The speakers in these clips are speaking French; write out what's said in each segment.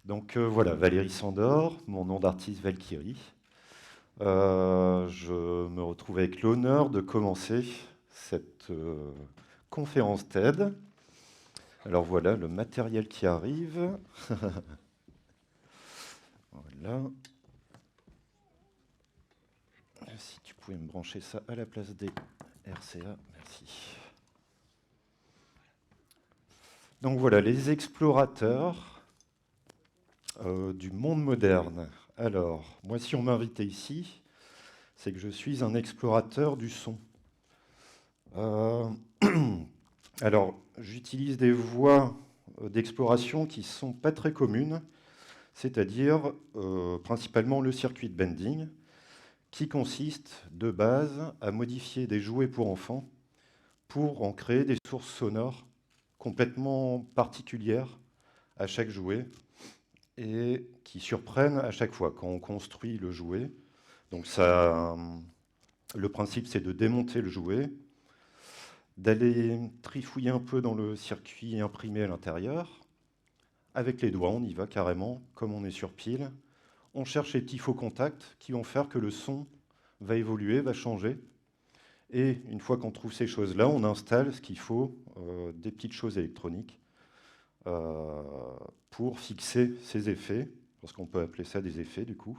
Donc voilà, Valérie Sandor, mon nom d'artiste Valkyrie. Je me retrouve avec l'honneur de commencer cette conférence TED. Alors voilà le matériel qui arrive. Voilà. Si tu pouvais me brancher ça à la place des RCA, merci. Donc voilà, les explorateurs du monde moderne. Alors, moi, si on m'invitait ici, c'est que je suis un explorateur du son. Alors, j'utilise des voies d'exploration qui ne sont pas très communes, c'est-à-dire principalement le circuit de bending, qui consiste de base à modifier des jouets pour enfants pour en créer des sources sonores complètement particulières à chaque jouet et qui surprennent à chaque fois quand on construit le jouet. Donc le principe, c'est de démonter le jouet, d'aller trifouiller un peu dans le circuit imprimé à l'intérieur. Avec les doigts, on y va carrément, comme on est sur pile. On cherche les petits faux contacts qui vont faire que le son va évoluer, va changer. Et une fois qu'on trouve ces choses-là, on installe ce qu'il faut, des petites choses électroniques, pour fixer ces effets, parce qu'on peut appeler ça des effets du coup,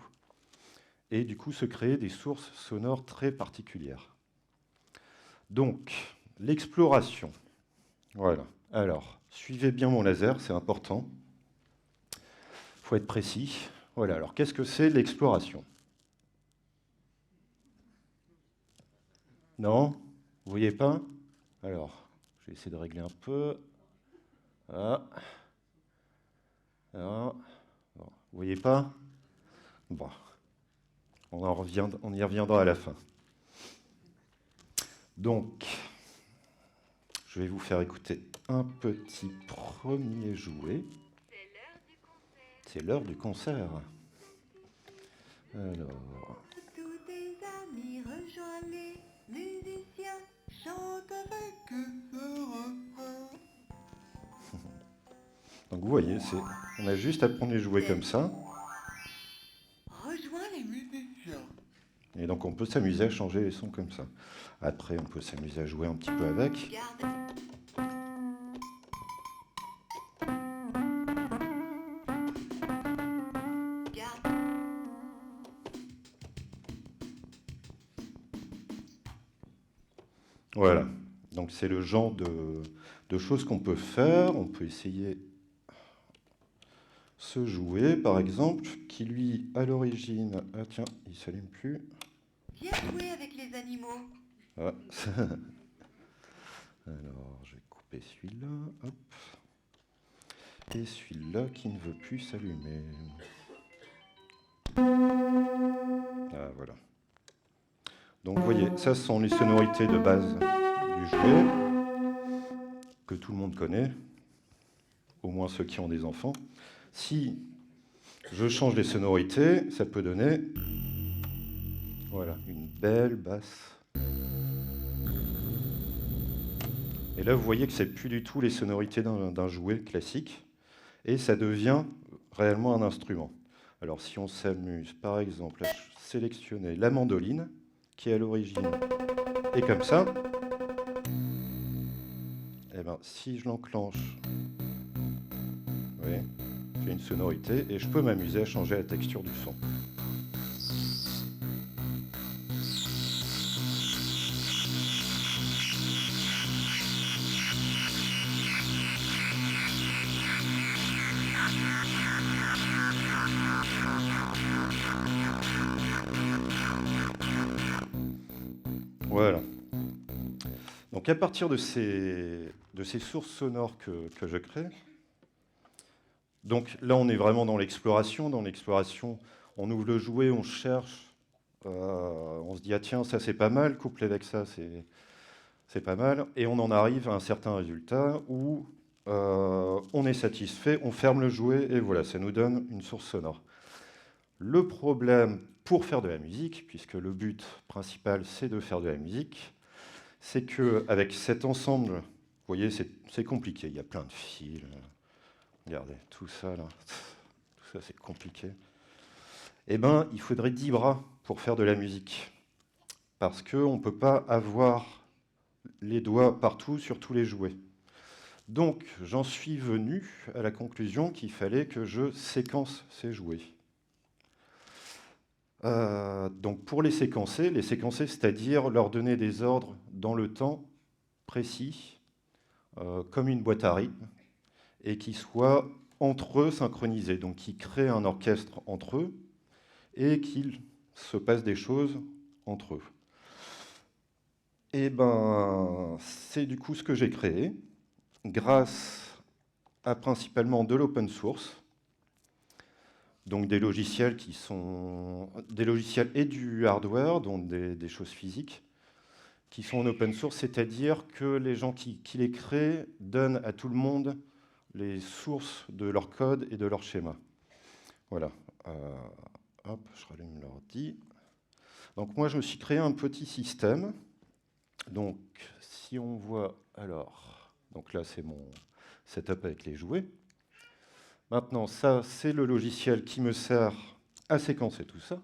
et du coup se créer des sources sonores très particulières. Donc, l'exploration. Voilà. Alors, suivez bien mon laser, c'est important. Il faut être précis. Voilà. Alors, qu'est-ce que c'est l'exploration? Non? Vous voyez pas? Alors, je vais essayer de régler un peu. Ah. Ah. Bon. Vous voyez pas? Bon. On y reviendra à la fin. Donc, je vais vous faire écouter un petit premier jouet. C'est l'heure du concert. Alors. Tous tes amis rejoignent les musiciens, chantent avec eux ce refrain. Donc vous voyez, on a juste à prendre les jouets comme ça. Rejoins les musiciens. Et donc on peut s'amuser à changer les sons comme ça. Après, on peut s'amuser à jouer un petit peu avec. Garde. Garde. Voilà. Donc c'est le genre de choses qu'on peut faire. On peut essayer ce jouet, par exemple, qui lui, à l'origine... Ah tiens, il s'allume plus. Viens jouer avec les animaux. Ah. Alors, je vais couper celui-là. Hop. Et celui-là qui ne veut plus s'allumer. Ah, voilà. Donc vous voyez, ça ce sont les sonorités de base du jouet, que tout le monde connaît, au moins ceux qui ont des enfants. Si je change les sonorités, ça peut donner voilà, une belle basse. Et là, vous voyez que c'est plus du tout les sonorités d'un jouet classique, et ça devient réellement un instrument. Alors si on s'amuse, par exemple, à sélectionner la mandoline, qui à l'origine est comme ça, et ben, si je l'enclenche, vous voyez, j'ai une sonorité, et je peux m'amuser à changer la texture du son. Voilà. Donc à partir de ces sources sonores que je crée, donc là on est vraiment dans l'exploration. Dans l'exploration, on ouvre le jouet, on cherche, on se dit ah tiens ça c'est pas mal, couplé avec ça c'est pas mal, et on en arrive à un certain résultat où on est satisfait, on ferme le jouet et voilà, ça nous donne une source sonore. Le problème pour faire de la musique, puisque le but principal c'est de faire de la musique, c'est qu'avec cet ensemble, vous voyez, c'est compliqué, il y a plein de fils. Regardez, tout ça là, tout ça c'est compliqué. Eh bien, il faudrait 10 bras pour faire de la musique. Parce qu'on ne peut pas avoir les doigts partout sur tous les jouets. Donc, j'en suis venu à la conclusion qu'il fallait que je séquence ces jouets. Donc, pour les séquencer, c'est-à-dire leur donner des ordres dans le temps précis, comme une boîte à rythme, et qui soient entre eux synchronisés, donc qui créent un orchestre entre eux, et qu'il se passe des choses entre eux. Et ben, c'est du coup ce que j'ai créé, grâce à principalement de l'open source, donc des logiciels qui sont des logiciels et du hardware, donc des choses physiques, qui sont en open source, c'est-à-dire que les gens qui les créent donnent à tout le monde les sources de leur code et de leur schéma. Voilà. Hop, je rallume l'ordi. Donc moi, je me suis créé un petit système. Donc, si on voit, alors, donc là, c'est mon setup avec les jouets. Maintenant, ça, c'est le logiciel qui me sert à séquencer tout ça,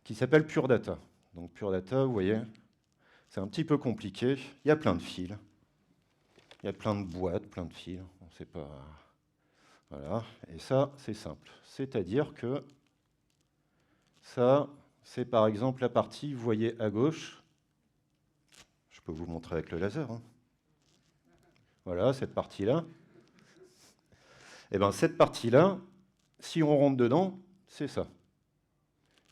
qui s'appelle Pure Data. Donc, Pure Data, vous voyez, c'est un petit peu compliqué. Il y a plein de fils. Il y a plein de boîtes, plein de fils. On ne sait pas. Voilà. Et ça, c'est simple. C'est-à-dire que ça, c'est par exemple la partie, vous voyez à gauche. Je peux vous montrer avec le laser. Hein. Voilà, cette partie-là. Et bien, cette partie-là, si on rentre dedans, c'est ça.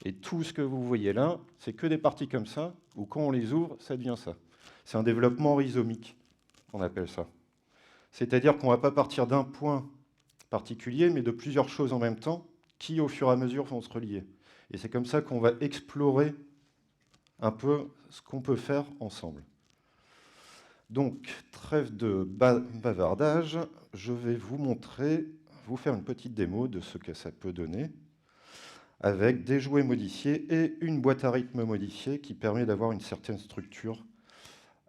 Et tout ce que vous voyez là, c'est que des parties comme ça, où quand on les ouvre, ça devient ça. C'est un développement rhizomique, on appelle ça. C'est-à-dire qu'on ne va pas partir d'un point particulier, mais de plusieurs choses en même temps, qui, au fur et à mesure, vont se relier. Et c'est comme ça qu'on va explorer un peu ce qu'on peut faire ensemble. Donc, trêve de bavardage, je vais vous faire une petite démo de ce que ça peut donner, avec des jouets modifiés et une boîte à rythme modifiée qui permet d'avoir une certaine structure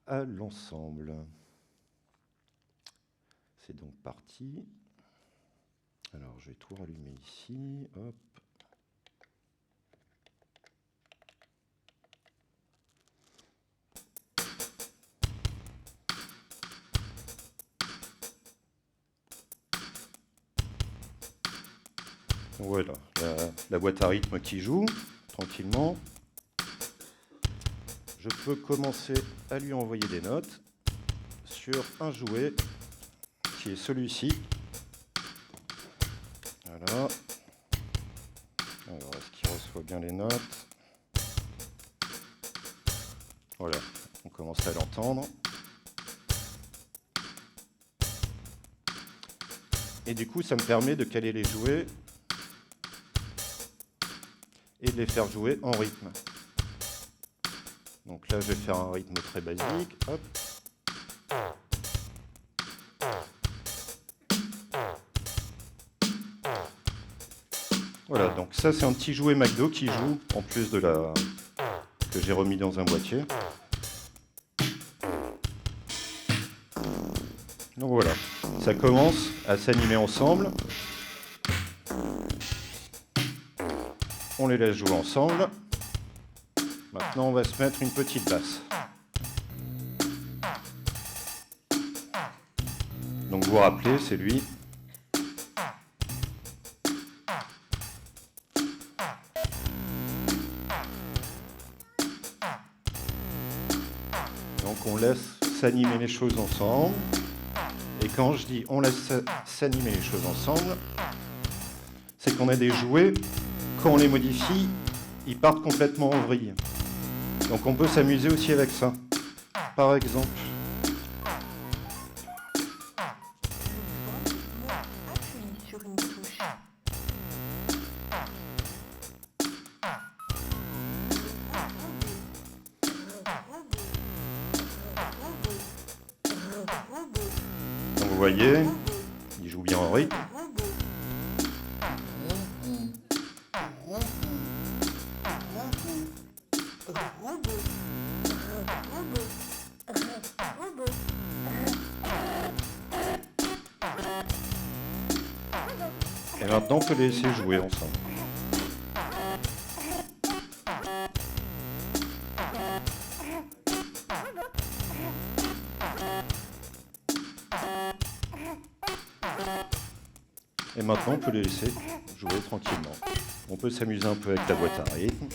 à l'ensemble. C'est donc parti. Alors, je vais tout rallumer ici. Hop. Voilà, la boîte à rythme qui joue tranquillement. Je peux commencer à lui envoyer des notes sur un jouet qui est celui-ci. Voilà. Alors, est-ce qu'il reçoit bien les notes? Voilà, on commence à l'entendre. Et du coup, ça me permet de caler les jouets et de les faire jouer en rythme. Donc là, je vais faire un rythme très basique. Hop. Voilà, donc ça, c'est un petit jouet McDo qui joue, en plus de la que j'ai remis dans un boîtier. Donc voilà, ça commence à s'animer ensemble. On les laisse jouer ensemble. Maintenant, on va se mettre une petite basse. Donc vous vous rappelez, c'est lui. Donc on laisse s'animer les choses ensemble. Et quand je dis on laisse s'animer les choses ensemble, c'est qu'on a des jouets, quand on les modifie, ils partent complètement en vrille. Donc on peut s'amuser aussi avec ça. Par exemple, Appuie sur une touche. donc vous voyez, il joue bien en rythme. Et ben maintenant, on peut les laisser jouer ensemble. Et maintenant, on peut les laisser jouer tranquillement. On peut s'amuser un peu avec la boîte à rythme.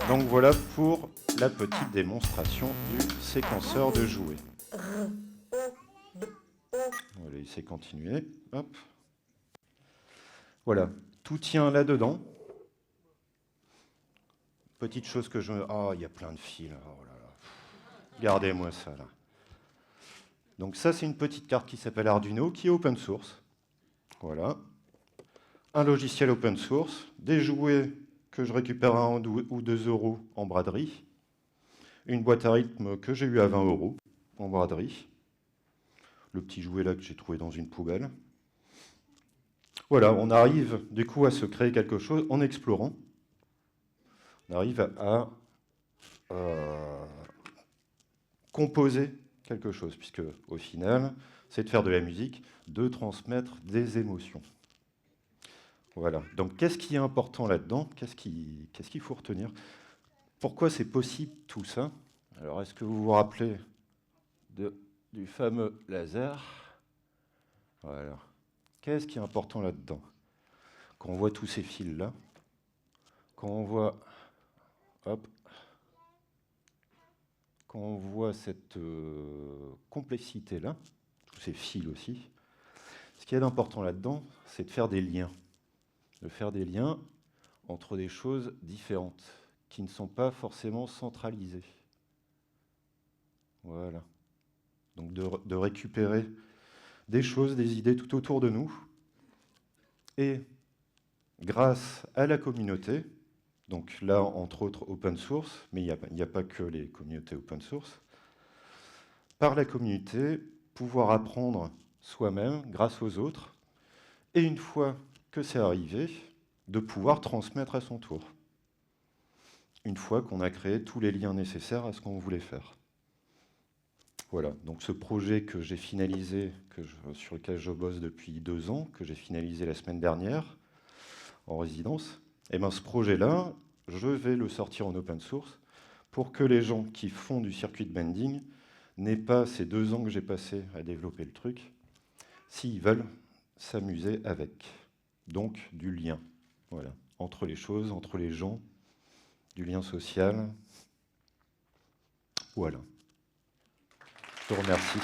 Donc voilà pour la petite démonstration du séquenceur de jouets. On va laisser continuer. Hop. Voilà, tout tient là-dedans. Petite chose que je... Ah, il y a plein de fils. Oh là là. Regardez-moi ça, là. Donc ça, c'est une petite carte qui s'appelle Arduino, qui est open source. Voilà. Un logiciel open source, des jouets que je récupère à 1 ou 2 euros en braderie, une boîte à rythme que j'ai eu à 20 euros en braderie, le petit jouet là que j'ai trouvé dans une poubelle. Voilà, on arrive du coup à se créer quelque chose en explorant. On arrive à composer quelque chose, puisque au final, c'est de faire de la musique, de transmettre des émotions. Voilà, donc qu'est-ce qui est important là-dedans? Qu'est-ce qu'il faut retenir? Pourquoi c'est possible tout ça? Alors, est-ce que vous vous rappelez du fameux laser? Voilà. Qu'est-ce qui est important là-dedans? Quand on voit tous ces fils-là, quand on voit, hop, quand on voit cette complexité-là, tous ces fils aussi, ce qui est important là-dedans, c'est de faire des liens. De faire des liens entre des choses différentes, qui ne sont pas forcément centralisées. Voilà. Donc de récupérer des choses, des idées tout autour de nous, et grâce à la communauté, donc là, entre autres, open source, mais il n'y a pas que les communautés open source, par la communauté, pouvoir apprendre soi-même, grâce aux autres, et une fois que c'est arrivé, de pouvoir transmettre à son tour, une fois qu'on a créé tous les liens nécessaires à ce qu'on voulait faire. Voilà, donc ce projet que j'ai finalisé, sur lequel je bosse depuis 2 ans, que j'ai finalisé la semaine dernière, en résidence, et bien ce projet-là, je vais le sortir en open source pour que les gens qui font du circuit de bending n'aient pas ces 2 ans que j'ai passé à développer le truc, s'ils veulent s'amuser avec. Donc du lien, voilà, entre les choses, entre les gens, du lien social. Voilà. Je te remercie.